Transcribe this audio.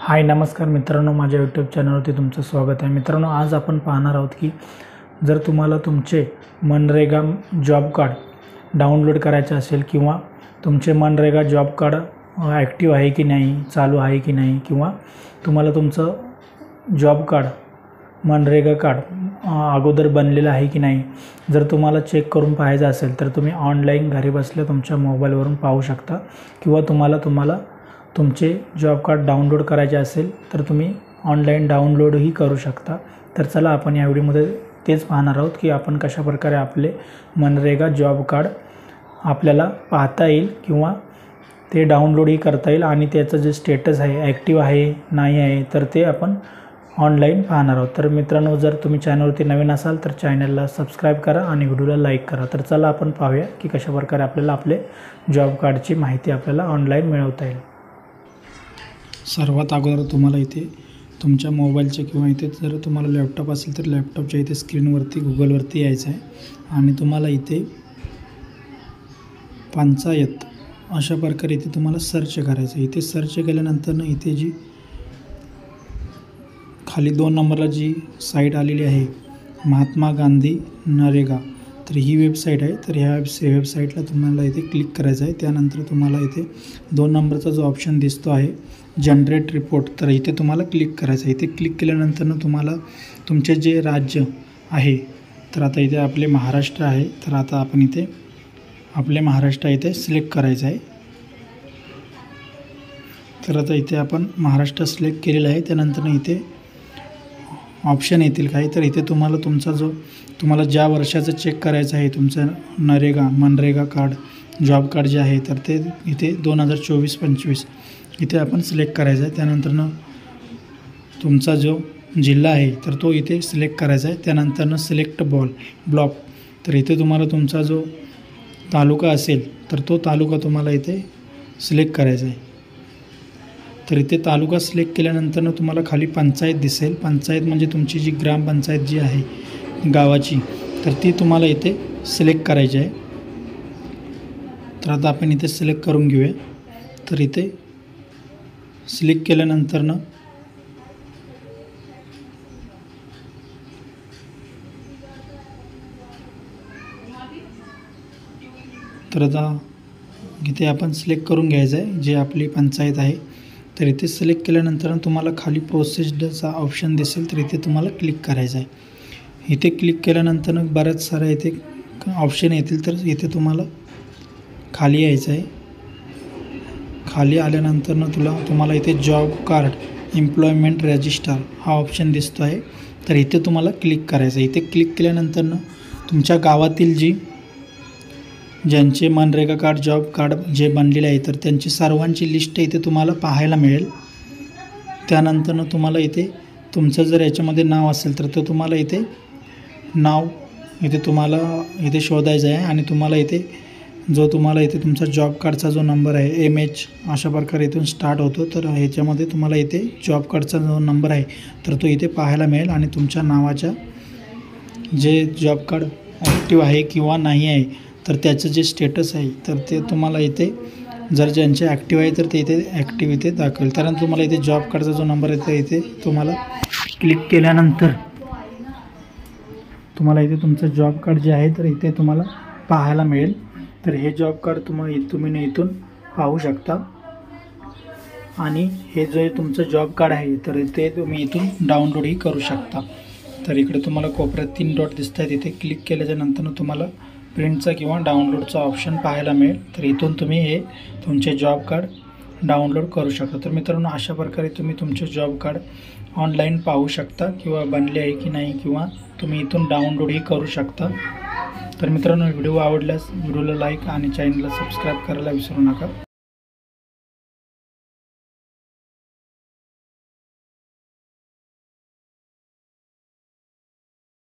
हाय नमस्कार मित्रांनो, माझ्या यूट्यूब चॅनलवरती तुमचं स्वागत आहे। मित्रांनो, आज आपण पाहणार आहोत की जर तुम्हाला तुमचे मनरेगा जॉब कार्ड डाउनलोड करायचे असेल किंवा तुमचे मनरेगा जॉब कार्ड ॲक्टिव्ह आहे की नाही, चालू आहे की नाही, किंवा तुम्हाला तुमचं जॉब कार्ड मनरेगा कार्ड अगोदर बनलेलं आहे की नाही, जर तुम्हाला चेक करून पाहायचं असेल तर तुम्ही ऑनलाईन घरी बसल्या तुमच्या मोबाईलवरून पाहू शकता। किंवा तुम्हाला तुमचे जॉब कार्ड डाउनलोड करायचे असेल तर तुम्ही ऑनलाईन डाउनलोडही करू शकता। तर चला आपण या व्हिडिओमध्ये तेच पाहणार आहोत की आपण कशा प्रकारे आपले मनरेगा जॉब कार्ड आपल्याला पाहता येईल किंवा ते डाउनलोडही करता येईल आणि त्याचं जे स्टेटस आहे, ॲक्टिव्ह आहे नाही आहे, तर ते आपण ऑनलाईन पाहणार आहोत। तर मित्रांनो, जर तुम्ही चॅनलवरती नवीन असाल तर चॅनलला सबस्क्राईब करा आणि व्हिडिओला लाईक करा। तर चला आपण पाहूया की कशा प्रकारे आपल्याला आपले जॉब कार्डची माहिती आपल्याला ऑनलाईन मिळवता येईल। सर्वात अगोदर तुम्हाला इथे तुमच्या मोबाईलच्या किंवा इथे जर तुम्हाला लॅपटॉप असेल तर लॅपटॉपच्या इथे स्क्रीनवरती गुगलवरती यायचं आहे आणि तुम्हाला इथे पंचायत अशा प्रकारे इथे तुम्हाला सर्च करायचं आहे। इथे सर्च केल्यानंतर इथे जी खाली 2 नंबरला जी साईट आलेली आहे महात्मा गांधी नरेगा, तर ही वेबसाईट आहे। तर ह्या वेबसाईटला तुम्हाला इथे क्लिक करायचं आहे। त्यानंतर तुम्हाला इथे 2 नंबरचा जो ऑप्शन दिसतो आहे जनरेट रिपोर्ट, तर इथे तुम्हाला क्लिक करायचं आहे। इथे क्लिक केल्यानंतर तुम्हाला तुमचे जे राज्य आहे, तर आता इथे आपले महाराष्ट्र आहे, तर आता आपण इथे आपले महाराष्ट्र इथे सिलेक्ट करायचं आहे। तर आता इथे आपण महाराष्ट्र सिलेक्ट केलेला आहे। त्यानंतर इथे ऑप्शन येतील काही, तर इथे तुम्हाला तुमचा जो तुम्हाला ज्या वर्षाचं चेक करायचं आहे तुमचं मनरेगा कार्ड जॉब कार्ड जे आहे, तर ते इथे 2024-25 इथे आपण सिलेक्ट करायचं आहे। त्यानंतर तुमचा जो जिल्हा आहे तर तो इथे सिलेक्ट करायचा आहे। त्यानंतर सिलेक्ट ब्लॉक, तर इथे तुम्हाला तुमचा जो तालुका असेल तर तो तालुका तुम्हाला इथे सिलेक्ट करायचा आहे। तर इथे तालुका सिलेक्ट केल्यानंतर तुम्हाला खाली पंचायत दिसेल। पंचायत म्हणजे तुमची जी ग्रामपंचायत जी आहे गावाची, तर ती तुम्हाला इथे सिलेक्ट करायची आहे। तर आता आपण इथे सिलेक्ट करून घेऊया। तर इथे सिलेक्ट केल्यानंतर तर आता इथे आपण सिलेक्ट करून घ्यायचं आहे जे आपली पंचायत आहे। तर इथे सिलेक्ट केल्यानंतर तुम्हाला खाली प्रोसेस्डचा ऑप्शन दिसेल, तर इथे तुम्हाला क्लिक करायचं आहे। इथे क्लिक केल्यानंतर बऱ्याच साऱ्या इथे ऑप्शन येतील, तर इथे तुम्हाला खाली यायचं आहे। खाली आल्यानंतर तुम्हाला इथे जॉब कार्ड एम्प्लॉयमेंट रजिस्टर हा ऑप्शन दिसतो आहे, तर इथे तुम्हाला क्लिक करायचं आहे। इथे क्लिक केल्यानंतर तुमच्या गावातील ज्यांचे मनरेगा कार्ड जॉब कार्ड जे बनलेले आहे तर त्यांची सर्वांची लिस्ट इथे तुम्हाला पाहायला मिळेल। त्यानंतर तुम्हाला इथे तुमचं जर याच्यामध्ये नाव असेल तर तो तुम्हाला इथे नाव तुम्हाला इथे शोधायचं आहे आणि तुम्हाला इथे तुम्हाला इथे तुमचा जॉब कार्डचा जो नंबर आहे MH अशा प्रकारे इथून स्टार्ट होतो, तर ह्याच्यामध्ये तुम्हाला इथे जॉब कार्डचा जो नंबर आहे तर तो इथे पाहायला मिळेल आणि तुमच्या नावाच्या जे जॉब कार्ड ॲक्टिव्ह आहे किंवा नाही आहे तर त्याचं जे स्टेटस आहे तर ते तुम्हाला इथे जर ज्यांचे ॲक्टिव्ह आहे तर ते इथे ॲक्टिव्ह इथे दाखवेल। त्यानंतर तुम्हाला इथे जॉब कार्डचा जो नंबर आहे तर इथे तुम्हाला क्लिक केल्यानंतर तुम्हाला इथे तुमचं जॉब कार्ड जे आहे तर इथे तुम्हाला पाहायला मिळेल। तर हे जॉब कार्ड तुम्ही इथून पाहू शकता आणि हे जे तुमचं जॉब कार्ड आहे तर ते तुम्ही इथून डाउनलोडही करू शकता। तर इकडे तुम्हाला कोपऱ्यात 3 डॉट दिसत आहेत, इथे क्लिक केल्याच्यानंतर तुम्हाला प्रिंटचा किंवा डाउनलोडचा ऑप्शन पाहायला मिळेल, तर इथून तुम्ही हे तुमचे जॉब कार्ड डाउनलोड करू शकता। तर मित्रांनो, अशा प्रकारे तुम्ही तुमचे जॉब कार्ड ऑनलाईन पाहू शकता किंवा बनले आहे की नाही, किंवा तुम्ही इथून डाउनलोडही करू शकता। तर मित्रांनो, व्हिडिओ आवडल्यास व्हिडिओला लाईक आणि चॅनलला सबस्क्राईब करायला विसरू नका।